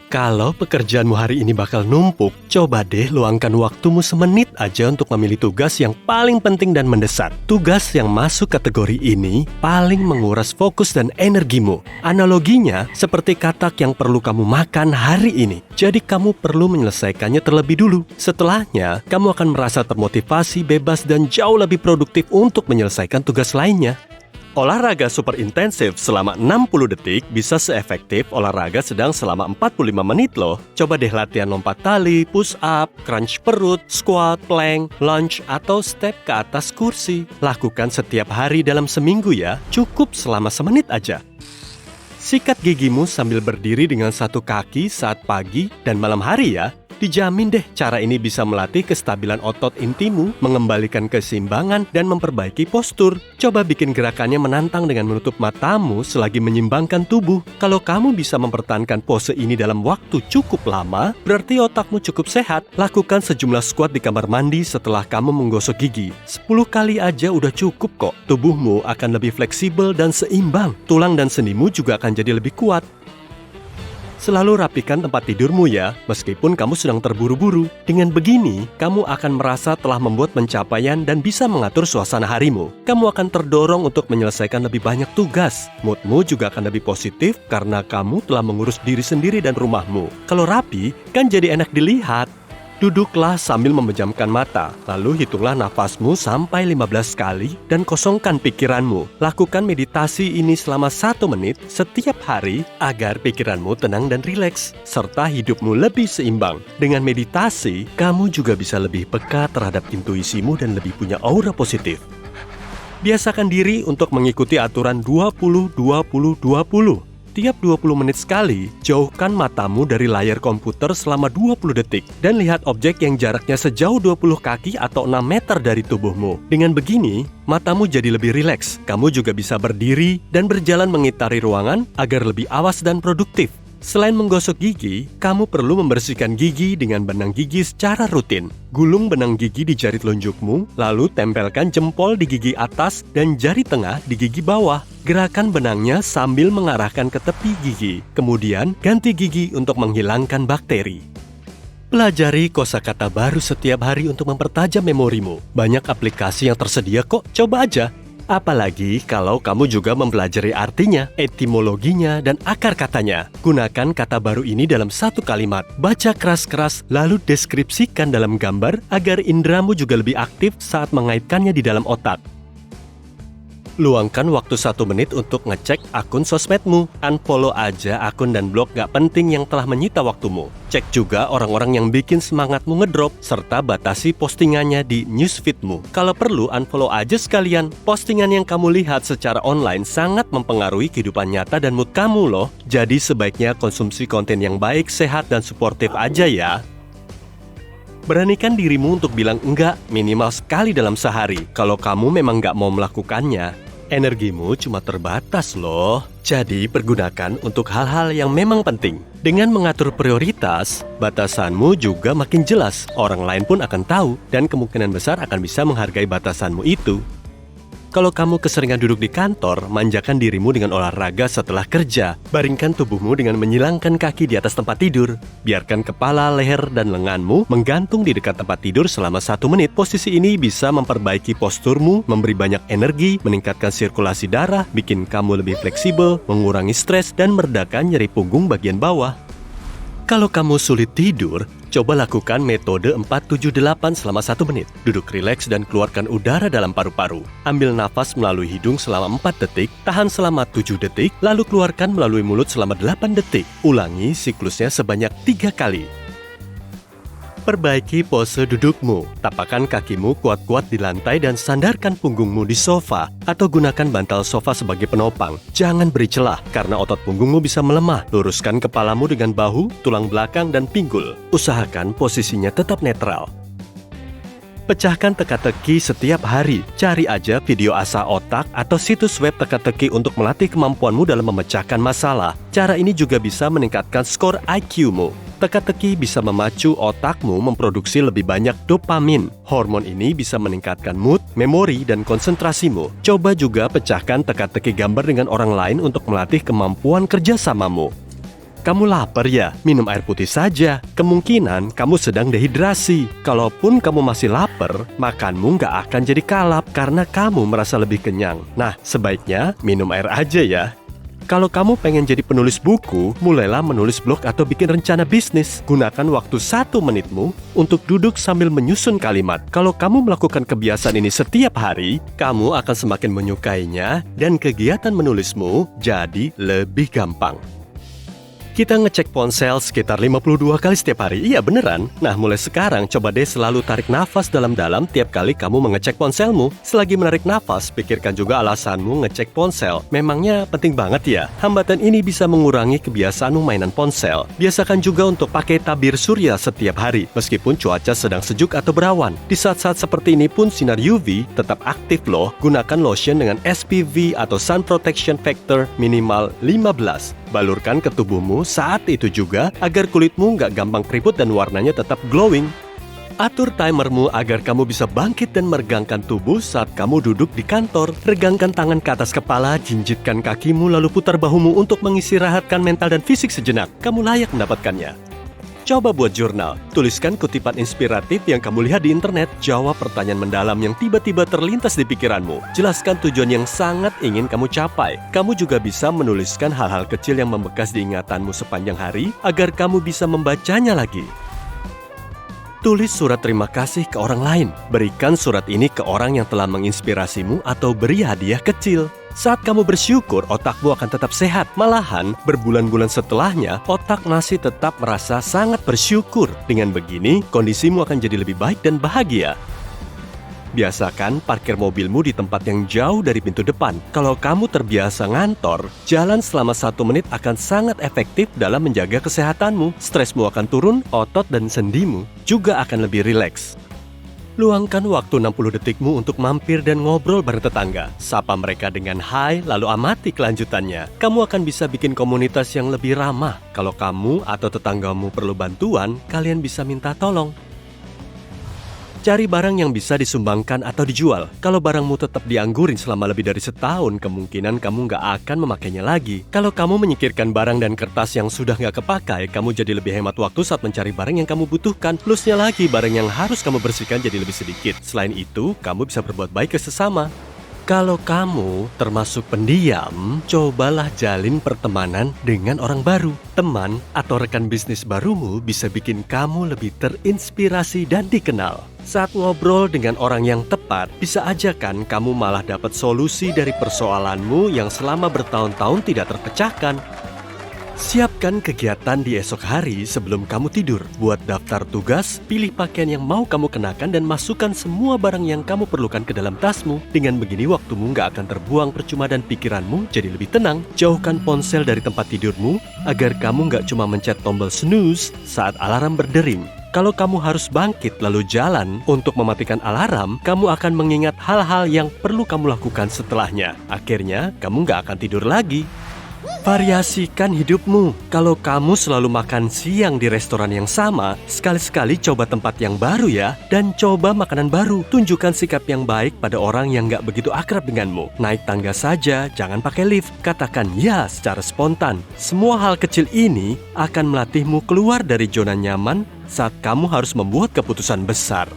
Kalau pekerjaanmu hari ini bakal numpuk, coba deh luangkan waktumu semenit aja untuk memilih tugas yang paling penting dan mendesak. Tugas yang masuk kategori ini paling menguras fokus dan energimu. Analoginya seperti katak yang perlu kamu makan hari ini. Jadi kamu perlu menyelesaikannya terlebih dulu. Setelahnya, kamu akan merasa termotivasi, bebas, dan jauh lebih produktif untuk menyelesaikan tugas lainnya. Olahraga super intensif selama 60 detik bisa seefektif olahraga sedang selama 45 menit loh. Coba deh latihan lompat tali, push up, crunch perut, squat, plank, lunge, atau step ke atas kursi. Lakukan setiap hari dalam seminggu ya, cukup selama semenit aja. Sikat gigimu sambil berdiri dengan satu kaki saat pagi dan malam hari ya. Dijamin deh cara ini bisa melatih kestabilan otot intimu, mengembalikan keseimbangan, dan memperbaiki postur. Coba bikin gerakannya menantang dengan menutup matamu selagi menyimbangkan tubuh. Kalau kamu bisa mempertahankan pose ini dalam waktu cukup lama, berarti otakmu cukup sehat. Lakukan sejumlah squat di kamar mandi setelah kamu menggosok gigi. 10 kali aja udah cukup kok. Tubuhmu akan lebih fleksibel dan seimbang. Tulang dan sendimu juga akan jadi lebih kuat. Selalu rapikan tempat tidurmu ya, meskipun kamu sedang terburu-buru. Dengan begini, kamu akan merasa telah membuat pencapaian dan bisa mengatur suasana harimu. Kamu akan terdorong untuk menyelesaikan lebih banyak tugas. Moodmu juga akan lebih positif karena kamu telah mengurus diri sendiri dan rumahmu. Kalau rapi, kan jadi enak dilihat. Duduklah sambil memejamkan mata, lalu hitunglah nafasmu sampai 15 kali dan kosongkan pikiranmu. Lakukan meditasi ini selama 1 menit setiap hari agar pikiranmu tenang dan rileks, serta hidupmu lebih seimbang. Dengan meditasi, kamu juga bisa lebih peka terhadap intuisimu dan lebih punya aura positif. Biasakan diri untuk mengikuti aturan 20-20-20. Tiap 20 menit sekali, jauhkan matamu dari layar komputer selama 20 detik dan lihat objek yang jaraknya sejauh 20 kaki atau 6 meter dari tubuhmu. Dengan begini, matamu jadi lebih rileks. Kamu juga bisa berdiri dan berjalan mengitari ruangan agar lebih awas dan produktif. Selain menggosok gigi, kamu perlu membersihkan gigi dengan benang gigi secara rutin. Gulung benang gigi di jari telunjukmu, lalu tempelkan jempol di gigi atas dan jari tengah di gigi bawah. Gerakan benangnya sambil mengarahkan ke tepi gigi. Kemudian, ganti gigi untuk menghilangkan bakteri. Pelajari kosakata baru setiap hari untuk mempertajam memorimu. Banyak aplikasi yang tersedia kok, coba aja. Apalagi kalau kamu juga mempelajari artinya, etimologinya, dan akar katanya. Gunakan kata baru ini dalam satu kalimat. Baca keras-keras, lalu deskripsikan dalam gambar agar indramu juga lebih aktif saat mengaitkannya di dalam otak. Luangkan waktu 1 menit untuk ngecek akun sosmedmu. Unfollow aja akun dan blog gak penting yang telah menyita waktumu. Cek juga orang-orang yang bikin semangatmu ngedrop, serta batasi postingannya di newsfeedmu. Kalau perlu, unfollow aja sekalian. Postingan yang kamu lihat secara online sangat mempengaruhi kehidupan nyata dan mood kamu loh. Jadi sebaiknya konsumsi konten yang baik, sehat, dan suportif aja ya. Beranikan dirimu untuk bilang enggak minimal sekali dalam sehari. Kalau kamu memang nggak mau melakukannya, energimu cuma terbatas loh. Jadi pergunakan untuk hal-hal yang memang penting. Dengan mengatur prioritas, batasanmu juga makin jelas. Orang lain pun akan tahu dan kemungkinan besar akan bisa menghargai batasanmu itu. Kalau kamu keseringan duduk di kantor, manjakan dirimu dengan olahraga setelah kerja. Baringkan tubuhmu dengan menyilangkan kaki di atas tempat tidur. Biarkan kepala, leher, dan lenganmu menggantung di dekat tempat tidur selama 1 menit. Posisi ini bisa memperbaiki posturmu, memberi banyak energi, meningkatkan sirkulasi darah, bikin kamu lebih fleksibel, mengurangi stres, dan meredakan nyeri punggung bagian bawah. Kalau kamu sulit tidur, coba lakukan metode 4-7-8 selama 1 menit. Duduk rileks dan keluarkan udara dalam paru-paru. Ambil nafas melalui hidung selama 4 detik, tahan selama 7 detik, lalu keluarkan melalui mulut selama 8 detik. Ulangi siklusnya sebanyak 3 kali. Perbaiki pose dudukmu. Tapakkan kakimu kuat-kuat di lantai dan sandarkan punggungmu di sofa atau gunakan bantal sofa sebagai penopang. Jangan beri celah karena otot punggungmu bisa melemah. Luruskan kepalamu dengan bahu, tulang belakang, dan pinggul. Usahakan posisinya tetap netral. Pecahkan teka-teki setiap hari. Cari aja video asah otak atau situs web teka-teki untuk melatih kemampuanmu dalam memecahkan masalah. Cara ini juga bisa meningkatkan skor IQ-mu. Teka-teki bisa memacu otakmu memproduksi lebih banyak dopamin. Hormon ini bisa meningkatkan mood, memori, dan konsentrasimu. Coba juga pecahkan teka-teki gambar dengan orang lain untuk melatih kemampuan kerjasamamu. Kamu lapar ya? Minum air putih saja. Kemungkinan kamu sedang dehidrasi. Kalaupun kamu masih lapar, makanmu nggak akan jadi kalap karena kamu merasa lebih kenyang. Nah, sebaiknya minum air aja ya. Kalau kamu pengen jadi penulis buku, mulailah menulis blog atau bikin rencana bisnis. Gunakan waktu 1 menitmu untuk duduk sambil menyusun kalimat. Kalau kamu melakukan kebiasaan ini setiap hari, kamu akan semakin menyukainya dan kegiatan menulismu jadi lebih gampang. Kita ngecek ponsel sekitar 52 kali setiap hari. Iya beneran. Nah, mulai sekarang coba deh selalu tarik nafas dalam-dalam tiap kali kamu mengecek ponselmu. Selagi menarik nafas, pikirkan juga alasanmu ngecek ponsel. Memangnya penting banget ya? Hambatan ini bisa mengurangi kebiasaanmu mainan ponsel. Biasakan juga untuk pakai tabir surya setiap hari, meskipun cuaca sedang sejuk atau berawan. Di saat-saat seperti ini pun sinar UV tetap aktif loh. Gunakan lotion dengan SPF atau Sun Protection Factor minimal 15. Balurkan ke tubuhmu saat itu juga agar kulitmu nggak gampang keriput dan warnanya tetap glowing. Atur timermu agar kamu bisa bangkit dan meregangkan tubuh saat kamu duduk di kantor. Regangkan tangan ke atas kepala, jinjitkan kakimu lalu putar bahumu untuk mengistirahatkan mental dan fisik sejenak. Kamu layak mendapatkannya. Coba buat jurnal, tuliskan kutipan inspiratif yang kamu lihat di internet, jawab pertanyaan mendalam yang tiba-tiba terlintas di pikiranmu, jelaskan tujuan yang sangat ingin kamu capai. Kamu juga bisa menuliskan hal-hal kecil yang membekas di ingatanmu sepanjang hari, agar kamu bisa membacanya lagi. Tulis surat terima kasih ke orang lain. Berikan surat ini ke orang yang telah menginspirasimu atau beri hadiah kecil. Saat kamu bersyukur, otakmu akan tetap sehat. Malahan, berbulan-bulan setelahnya, otak masih tetap merasa sangat bersyukur. Dengan begini, kondisimu akan jadi lebih baik dan bahagia. Biasakan parkir mobilmu di tempat yang jauh dari pintu depan. Kalau kamu terbiasa ngantor, jalan selama 1 menit akan sangat efektif dalam menjaga kesehatanmu. Stresmu akan turun, otot dan sendimu juga akan lebih rileks. Luangkan waktu 60 detikmu untuk mampir dan ngobrol bareng tetangga. Sapa mereka dengan hai, lalu amati kelanjutannya. Kamu akan bisa bikin komunitas yang lebih ramah. Kalau kamu atau tetanggamu perlu bantuan, kalian bisa minta tolong. Cari barang yang bisa disumbangkan atau dijual. Kalau barangmu tetap dianggurin selama lebih dari setahun, kemungkinan kamu nggak akan memakainya lagi. Kalau kamu menyingkirkan barang dan kertas yang sudah nggak kepakai, kamu jadi lebih hemat waktu saat mencari barang yang kamu butuhkan. Plusnya lagi, barang yang harus kamu bersihkan jadi lebih sedikit. Selain itu, kamu bisa berbuat baik ke sesama. Kalau kamu termasuk pendiam, cobalah jalin pertemanan dengan orang baru. Teman atau rekan bisnis barumu bisa bikin kamu lebih terinspirasi dan dikenal. Saat ngobrol dengan orang yang tepat, bisa aja kan kamu malah dapat solusi dari persoalanmu yang selama bertahun-tahun tidak terpecahkan. Siapkan kegiatan di esok hari sebelum kamu tidur. Buat daftar tugas, pilih pakaian yang mau kamu kenakan dan masukkan semua barang yang kamu perlukan ke dalam tasmu. Dengan begini waktumu nggak akan terbuang percuma dan pikiranmu jadi lebih tenang. Jauhkan ponsel dari tempat tidurmu agar kamu nggak cuma mencet tombol snooze saat alarm berdering. Kalau kamu harus bangkit lalu jalan untuk mematikan alarm, kamu akan mengingat hal-hal yang perlu kamu lakukan setelahnya. Akhirnya, kamu nggak akan tidur lagi. Variasikan hidupmu. Kalau kamu selalu makan siang di restoran yang sama, sekali-sekali coba tempat yang baru ya. Dan coba makanan baru. Tunjukkan sikap yang baik pada orang yang gak begitu akrab denganmu. Naik tangga saja, jangan pakai lift. Katakan ya secara spontan. Semua hal kecil ini akan melatihmu keluar dari zona nyaman saat kamu harus membuat keputusan besar.